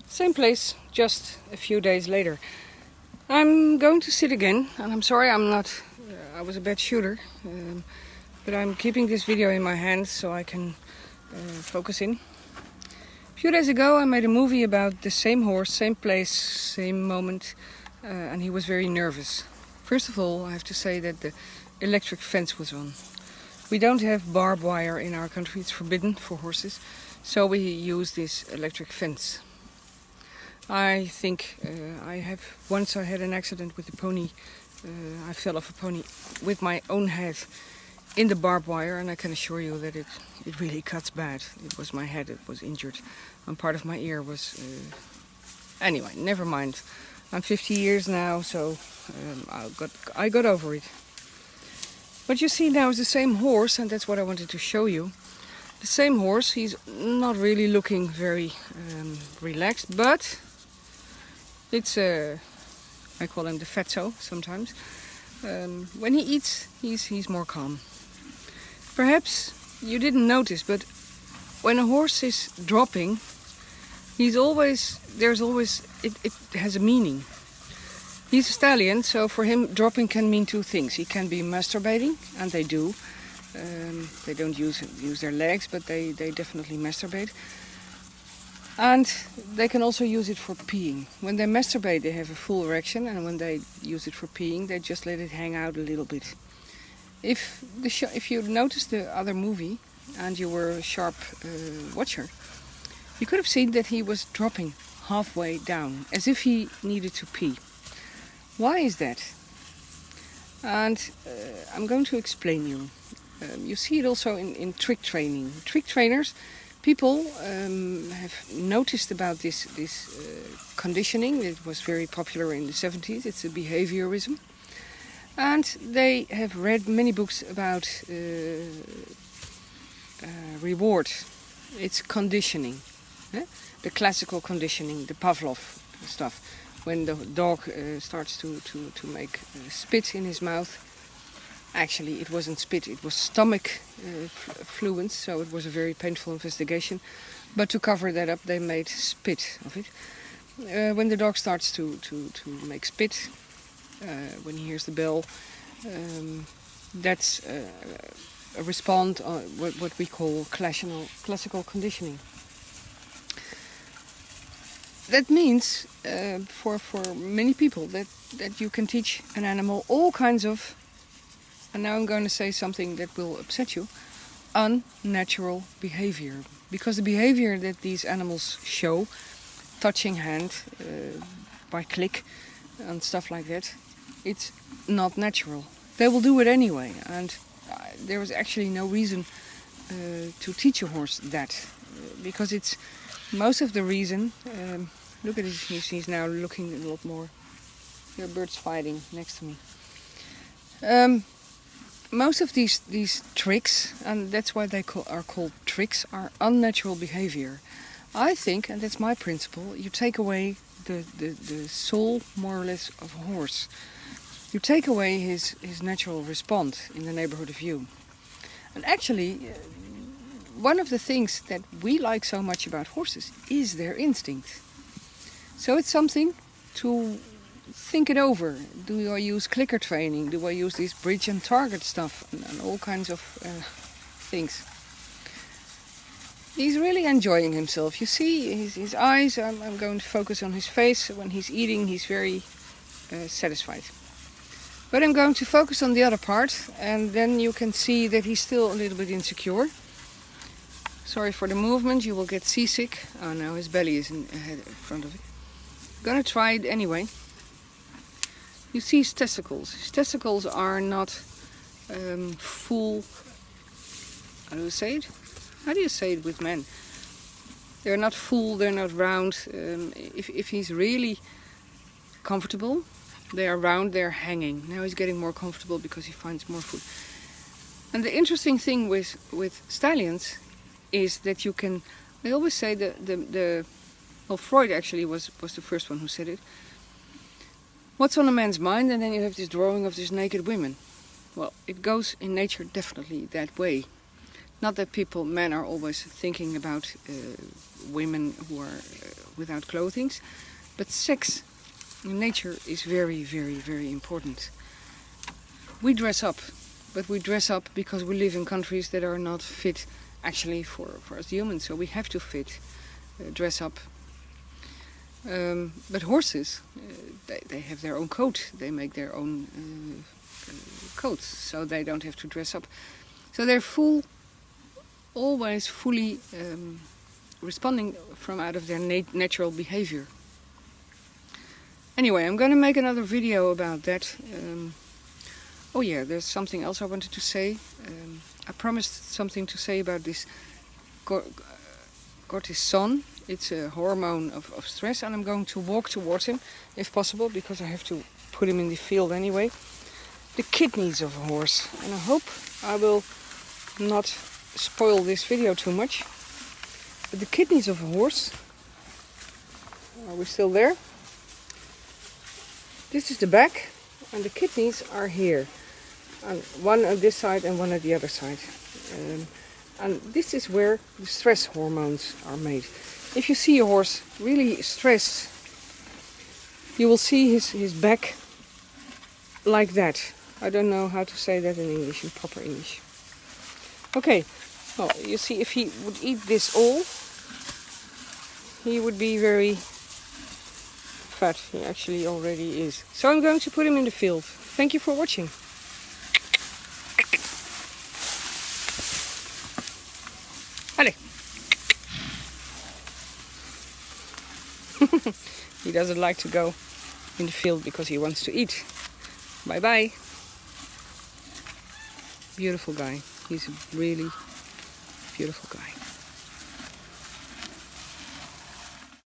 Same place, just a few days later. I'm going to sit again, and I'm sorry I was a bad shooter, but I'm keeping this video in my hands so I can focus in. A few days ago I made a movie about the same horse, same place, same moment, and he was very nervous. First of all, I have to say that the electric fence was on. We don't have barbed wire in our country, it's forbidden for horses, so we use this electric fence. I think once I had an accident with a pony. I fell off a pony with my own head in the barbed wire, and I can assure you that it really cuts bad. It was my head that was injured, and part of my ear was... Anyway, never mind. I'm 50 years now, so I got over it. What you see now is the same horse, and that's what I wanted to show you. The same horse, he's not really looking very relaxed, but it's I call him the fatso sometimes. When he eats, he's more calm. Perhaps you didn't notice, but when a horse is dropping, it has a meaning. He's a stallion, so for him dropping can mean two things. He can be masturbating, and they do. They don't use their legs, but they definitely masturbate. And they can also use it for peeing. When they masturbate, they have a full erection, and when they use it for peeing, they just let it hang out a little bit. If you noticed the other movie, and you were a sharp watcher, you could have seen that he was dropping halfway down, as if he needed to pee. Why is that? And I'm going to explain you. You see it also in trick training. Trick trainers, people have noticed about this conditioning. It was very popular in the 70s. It's a behaviorism. And they have read many books about reward. It's conditioning. The classical conditioning, the Pavlov stuff. When the dog starts to make spit in his mouth. Actually, it wasn't spit, it was stomach fluents, so it was a very painful investigation. But to cover that up, they made spit of it. When the dog starts to make spit, when he hears the bell, that's a response on what we call classical conditioning. That means, for many people, that you can teach an animal all kinds of, and now I'm going to say something that will upset you, unnatural behavior. Because the behavior that these animals show, touching hand by click and stuff like that, it's not natural. They will do it anyway, and there is actually no reason to teach a horse that. Because it's most of the reason... look at it, he's now looking a lot more. There are birds fighting next to me. Most of these tricks, and that's why they are called tricks, are unnatural behavior. I think, and that's my principle, you take away the soul, more or less, of a horse. You take away his natural response in the neighborhood of you. And actually, one of the things that we like so much about horses is their instinct. So it's something to think it over. Do I use clicker training? Do I use this bridge and target stuff? And all kinds of things. He's really enjoying himself. You see his eyes. I'm going to focus on his face. When he's eating, he's very satisfied. But I'm going to focus on the other part. And then you can see that he's still a little bit insecure. Sorry for the movement. You will get seasick. Oh no, his belly is in front of it. I'm going to try it anyway. You see his testicles. His testicles are not full... How do you say it? How do you say it with men? They're not full, they're not round. If he's really comfortable, they are round, they're hanging. Now he's getting more comfortable because he finds more food. And the interesting thing with stallions is that you can... They always say well, Freud actually was the first one who said it. What's on a man's mind? And then you have this drawing of these naked women. Well, it goes in nature definitely that way. Not that men are always thinking about women who are without clothing. But sex in nature is very, very, very important. We dress up, but we dress up because we live in countries that are not fit actually for us humans, so we have to dress up. But horses, they have their own coat, they make their own coats, so they don't have to dress up. So they're always fully responding from out of their natural behavior. Anyway, I'm going to make another video about that. Oh yeah, there's something else I wanted to say. I promised something to say about this cortisone. It's a hormone of stress, and I'm going to walk towards him, if possible, because I have to put him in the field anyway. The kidneys of a horse, and I hope I will not spoil this video too much. But the kidneys of a horse, are we still there? This is the back, and the kidneys are here. One on this side and one at the other side. And this is where the stress hormones are made. If you see a horse really stressed, you will see his back like that. I don't know how to say that in English, in proper English. Okay, well, you see, if he would eat this all, he would be very fat. He actually already is. So I'm going to put him in the field. Thank you for watching. Allez. He doesn't like to go in the field because he wants to eat. Bye bye. Beautiful guy. He's a really beautiful guy.